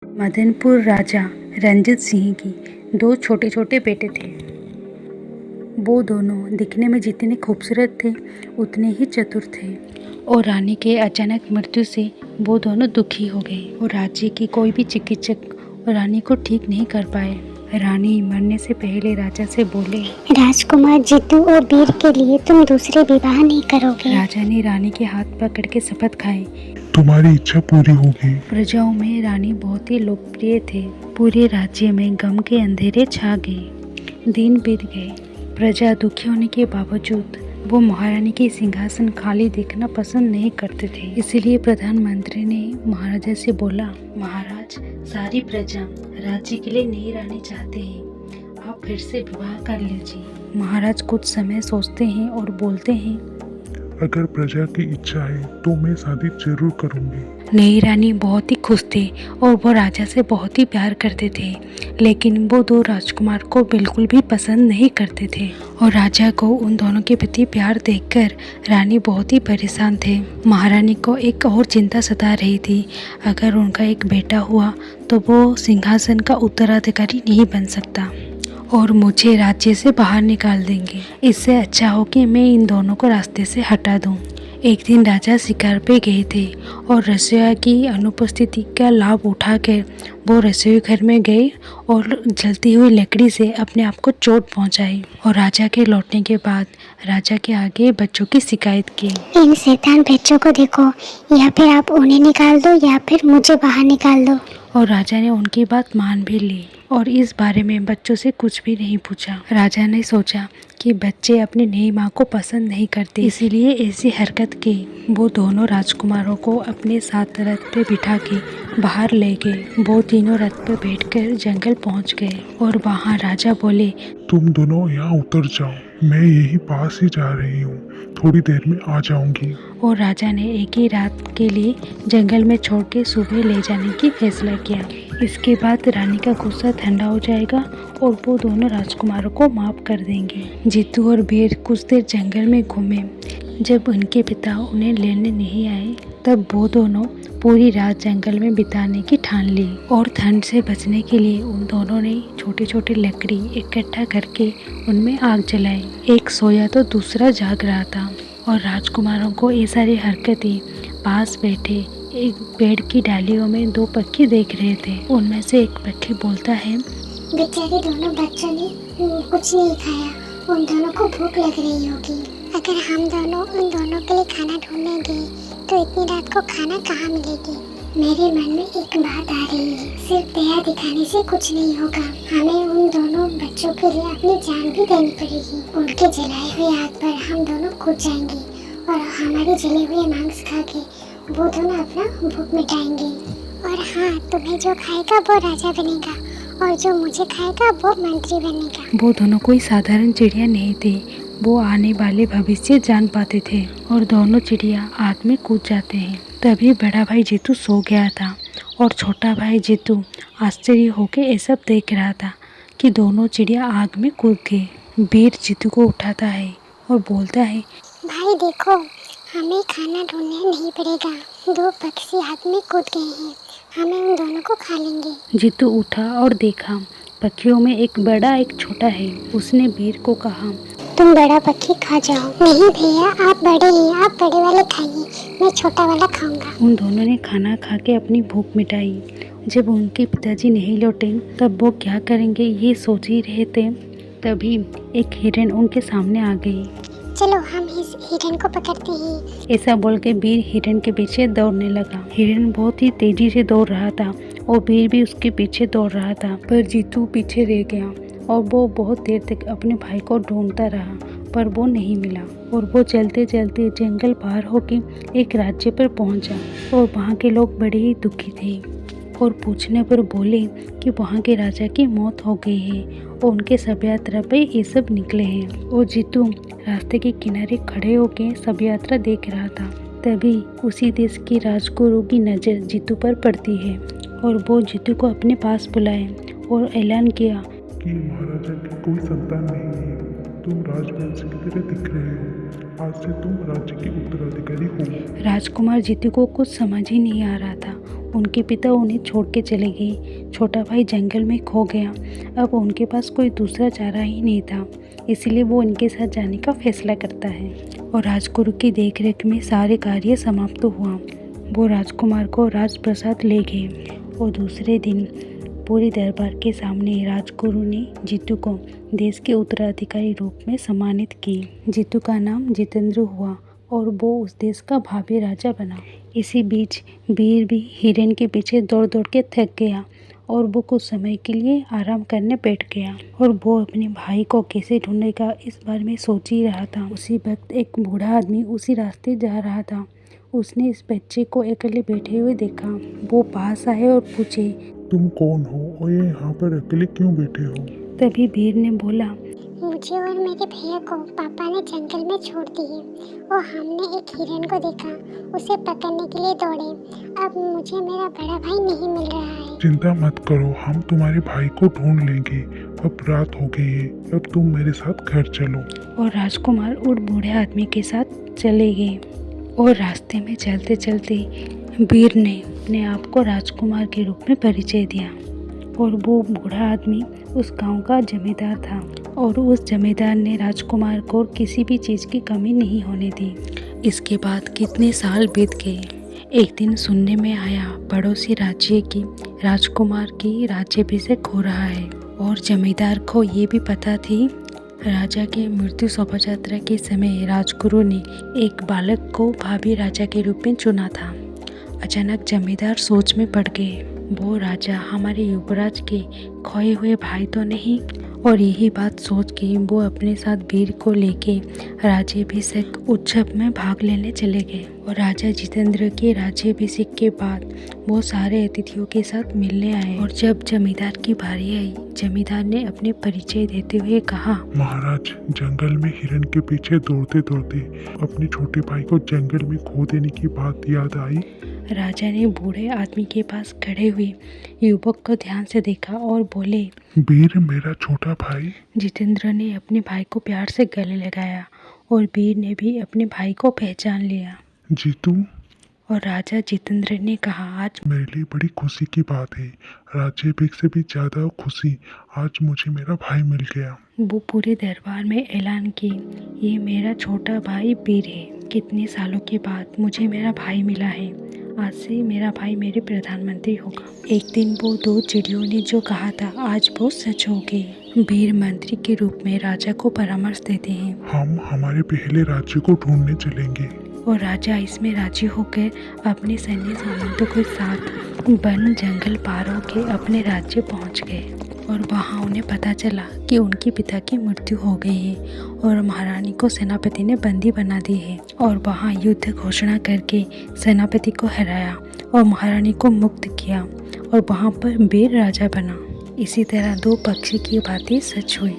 मदनपुर राजा रंजीत सिंह की दो छोटे छोटे बेटे थे। वो दोनों दिखने में जितने खूबसूरत थे उतने ही चतुर थे और रानी के अचानक मृत्यु से वो दोनों दुखी हो गए और राज्य की कोई भी चिकित्सक रानी को ठीक नहीं कर पाए। रानी मरने से पहले राजा से बोले, राजकुमार जितू और वीर के लिए तुम दूसरे विवाह नहीं करोगे। राजा ने रानी के हाथ पकड़ के शपथ खाई, तुम्हारी इच्छा पूरी होगी। प्रजाओं में रानी बहुत ही लोकप्रिय थे। पूरे राज्य में गम के अंधेरे छा गए। दिन बीत गए। प्रजा दुखी होने के बावजूद वो महारानी के सिंहासन खाली देखना पसंद नहीं करते थे। इसलिए प्रधानमंत्री ने महाराजा से बोला, महाराज, सारी प्रजा राज्य के लिए नई रानी चाहते हैं, आप फिर से विवाह कर लीजिए। महाराज कुछ समय सोचते हैं और बोलते हैं, अगर प्रजा की इच्छा है तो मैं शादी जरूर करूंगी। नई रानी बहुत ही खुश थे और वो राजा से बहुत ही प्यार करते थे, लेकिन वो दो राजकुमार को बिल्कुल भी पसंद नहीं करते थे और राजा को उन दोनों के प्रति प्यार देखकर रानी बहुत ही परेशान थे। महारानी को एक और चिंता सता रही थी, अगर उनका एक बेटा हुआ तो वो सिंहासन का उत्तराधिकारी नहीं बन सकता और मुझे राज्य से बाहर निकाल देंगे। इससे अच्छा हो कि मैं इन दोनों को रास्ते से हटा दूं। एक दिन राजा शिकार पे गए थे और रसोइया की अनुपस्थिति का लाभ उठाकर वो रसोई घर में गए और जलती हुई लकड़ी से अपने आप को चोट पहुंचाई और राजा के लौटने के बाद राजा के आगे बच्चों की शिकायत की। इन शैतान बच्चों को देखो, या फिर आप उन्हें निकाल दो या फिर मुझे बाहर निकाल दो। और राजा ने उनकी बात मान भी ली और इस बारे में बच्चों से कुछ भी नहीं पूछा। राजा ने सोचा कि बच्चे अपनी नई माँ को पसंद नहीं करते, इसीलिए ऐसी हरकत की। वो दोनों राजकुमारों को अपने साथ रथ पे बिठा के बाहर ले गए। वो तीनों रथ पे बैठकर जंगल पहुंच गए और वहाँ राजा बोले, तुम दोनों यहाँ उतर जाओ, मैं यही पास ही जा रही हूँ, थोड़ी देर में आ जाऊंगी। और राजा ने एक ही रात के लिए जंगल में छोड़ के सुबह ले जाने की फैसला किया। इसके बाद रानी का गुस्सा ठंडा हो जाएगा और वो दोनों राजकुमारों को माफ कर देंगे। जीतू और वीर कुछ देर जंगल में घूमे। जब उनके पिता उन्हें लेने नहीं आए तब वो दोनों पूरी रात जंगल में बिताने की ठान ली और ठंड से बचने के लिए उन दोनों ने छोटे छोटे लकड़ी इकट्ठा करके उनमें आग जलाई। एक सोया तो दूसरा जाग रहा था और राजकुमारों को ये सारी हरकतें पास बैठे एक पेड़ की डालियों में दो पक्षी देख रहे थे। उनमें से एक पक्षी बोलता है, बेचारे दोनों बच्चों ने कुछ नहीं खाया, उन दोनों को भूख लग रही होगी। अगर हम दोनों उन दोनों के लिए खाना ढूंढने गए तो इतनी रात को खाना कहाँ मिलेगी। मेरे मन में एक बात आ रही है, सिर्फ दया दिखाने से कुछ नहीं होगा, हमें उन दोनों बच्चों के लिए अपनी जान भी देनी पड़ेगी। उनके जलाए हुए आग पर हम दोनों कूद जाएंगे और हमारे जले हुए मांस खा के वो दोनों अपना भूख मिटाएंगे। और हाँ, तुम्हें जो खाएगा वो राजा बनेगा और जो मुझे खाएगा वो मंत्री बनेगा। वो दोनों कोई साधारण चिड़िया नहीं थे, वो आने वाले भविष्य जान पाते थे और दोनों चिड़िया आग में कूद जाते हैं। तभी बड़ा भाई जीतू सो गया था और छोटा भाई जीतू आश्चर्य होकर ये सब देख रहा था कि दोनों चिड़िया आग में कूद गए। वीर जीतू को उठाता है और बोलता है, भाई देखो, हमें खाना ढूंढने नहीं पड़ेगा, दो पक्षी हाथ में कूद गए हैं, हमें उन दोनों को खा लेंगे। जीतू उठा और देखा पक्षियों में एक बड़ा एक छोटा है। उसने वीर को कहा, तुम बड़ा पक्षी खा जाओ। नहीं भैया, आप बड़े हैं, आप बड़े वाले खाइए, मैं छोटा वाला खाऊंगा। उन दोनों ने खाना खा के अपनी भूख मिटाई। जब उनके पिताजी नहीं लौटे तब वो क्या करेंगे ये सोच ही रहे थे। तभी एक हिरन उनके सामने आ गई। चलो हम इस हिरन को पकड़ते हैं। ऐसा बोल के वीर हिरन के पीछे दौड़ने लगा। हिरन बहुत ही तेजी से दौड़ रहा था और वीर भी उसके पीछे दौड़ रहा था, पर जीतू पीछे रह गया और वो बहुत देर तक अपने भाई को ढूंढता रहा पर वो नहीं मिला। और वो चलते चलते जंगल पार होके एक राज्य पर पहुंचा और वहाँ के लोग बड़े ही दुखी थे और पूछने पर बोले कि वहाँ के राजा की मौत हो गई है और उनके शव यात्रा पे ये सब निकले हैं। और जीतू रास्ते के किनारे खड़े होके शव यात्रा देख रहा था। तभी उसी देश की राजगुरु की नज़र जीतू पर पड़ती है और वो जीतू को अपने पास बुलाए और ऐलान किया कि महाराजा की कोई संतान नहीं है, तुम राजवंश की तरह दिख रहे हो, आज से तुम राज्य के उत्तराधिकारी हो। राजकुमार जीतू को कुछ समझ ही नहीं आ रहा था। उनके पिता उन्हें छोड़ के चले गए। छोटा भाई जंगल में खो गया। अब उनके पास कोई दूसरा चारा ही नहीं था, इसलिए वो उनके साथ जाने का फैसला करता है और राजगुरु की देखरेख में सारे कार्य समाप्त हुआ। वो राजकुमार को राजप्रसाद ले गए और दूसरे दिन पूरे दरबार के सामने राजगुरु ने जीतू को देश के उत्तराधिकारी रूप में सम्मानित की। जीतू का नाम जितेंद्र हुआ और वो उस देश का भावी राजा बना। इसी बीच वीर भी हिरन के पीछे दौड़ दौड़ के थक गया और वो कुछ समय के लिए आराम करने बैठ गया और वो अपने भाई को कैसे ढूंढेगा इस बारे में सोच ही रहा था। उसी वक्त एक बूढ़ा आदमी उसी रास्ते जा रहा था। उसने इस बच्चे को अकेले बैठे हुए देखा। वो पास आए और पूछे, तुम कौन हो और ये यहाँ पर अकेले क्यों बैठे हो? तभी वीर ने बोला, मुझे और मेरे भैया को पापा ने जंगल में छोड़ दिए और हमने एक हिरन को देखा। उसे पकड़ने के लिए दौड़े। अब मुझे मेरा बड़ा भाई नहीं मिल रहा है। चिंता मत करो, हम तुम्हारे भाई को ढूंढ लेंगे। अब रात हो गई है, अब तुम मेरे साथ घर चलो। और राजकुमार उस बूढ़े आदमी के साथ चले गए और रास्ते में चलते चलते वीर ने अपने आप को राजकुमार के रूप में परिचय दिया। और वो बूढ़ा आदमी उस गांव का जमींदार था और उस जमींदार ने राजकुमार को किसी भी चीज़ की कमी नहीं होने दी। इसके बाद कितने साल बीत गए। एक दिन सुनने में आया पड़ोसी राज्य की राजकुमार की राज्याभिषेक हो रहा है और जमींदार को ये भी पता थी राजा के मृत्यु शोभा यात्रा के समय राजगुरु ने एक बालक को भावी राजा के रूप में चुना था। अचानक जमींदार सोच में पड़ गए, वो राजा हमारे युवराज के खोए हुए भाई तो नहीं। और यही बात सोच के वो अपने साथ वीर को लेके राज्याभिषेक उत्सव में भाग लेने चले गए। और राजा जितेंद्र के राज्याभिषेक के बाद वो सारे अतिथियों के साथ मिलने आए। और जब जमींदार की बारी आई, जमींदार ने अपने परिचय देते हुए कहा, महाराज, जंगल में हिरन के पीछे दौड़ते दौड़ते अपने छोटे भाई को जंगल में खो देने की बात याद आई। राजा ने बूढ़े आदमी के पास खड़े हुए युवक को ध्यान से देखा और बोले, वीर मेरा छोटा भाई। जितेंद्र ने अपने भाई को प्यार से गले लगाया और वीर ने भी अपने भाई को पहचान लिया। जीतू, और राजा जितेंद्र ने कहा, आज मेरे लिए बड़ी खुशी की बात है। राज्याभिषेक से भी ज्यादा खुशी, आज मुझे मेरा भाई मिल गया। वो पूरे दरबार में ऐलान की, ये मेरा छोटा भाई वीर है। कितने सालों के बाद मुझे मेरा भाई मिला है। आज से मेरा भाई मेरे प्रधानमंत्री होगा। एक दिन वो दो चिड़ियों ने जो कहा था आज वो सच हो गई। वीर मंत्री के रूप में राजा को परामर्श देते हैं। हम हमारे पहले राज्य को ढूंढने चलेंगे। और राजा इसमें राजी होकर अपने सैन्य सामंतों के साथ वन जंगल पार होकर अपने राज्य पहुंच गए। और वहां उन्हें पता चला कि उनके पिता की मृत्यु हो गई है और महारानी को सेनापति ने बंदी बना दी है। और वहां युद्ध घोषणा करके सेनापति को हराया और महारानी को मुक्त किया और वहां पर वीर राजा बना। इसी तरह दो पक्षी की बातें सच हुई।